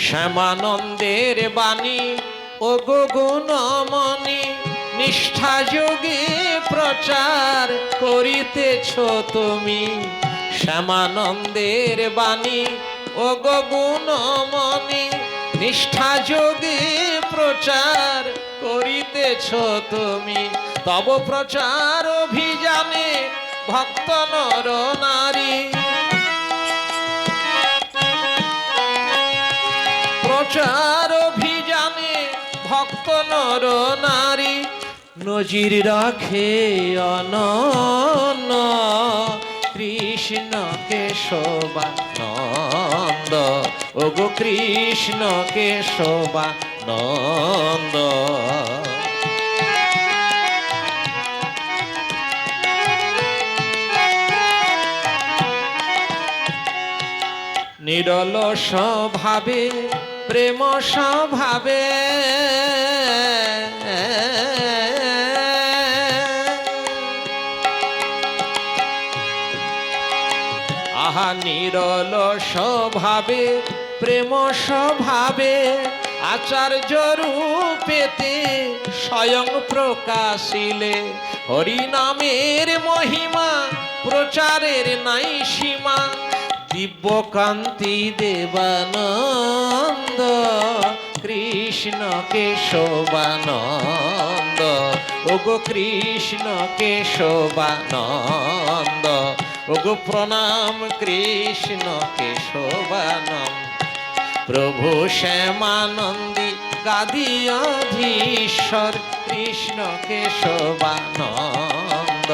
শ্যামানন্দের বাণী ও গুণমণি নিষ্ঠা যোগে প্রচার করিতেছ তুমি। শ্যামানন্দের বাণী ও গুণমণি নিষ্ঠা যোগে প্রচার করিতেছ তুমি। তব প্রচার অভিযানে ভক্ত নর নারী, প্রচার অভিযানে ভক্ত নর নারী নজির রাখে অনন্য কৃষ্ণ কেশবানন্দ। ওগো কৃষ্ণ কেশবানন্দ। নিরল স্বভাবে প্রেম স্বভাবে আহা নিরল স্বভাবে প্রেম স্বভাবে আচার্য রূপেতে স্বয়ং প্রকাশিলে। হরি নামের মহিমা প্রচারের নাই সীমা। দিব্যকান্তি দেবানন্দ কৃষ্ণ কেশবানন্দ। ওগো কৃষ্ণ কেশবানন্দ। ওগো প্রণাম কৃষ্ণ কেশবানন্দ। প্রভু শ্যামানন্দী গাদি অধীশ্বর কৃষ্ণ কেশবানন্দ।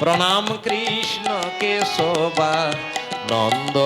প্রণাম কৃষ্ণ কেশবানন্দ।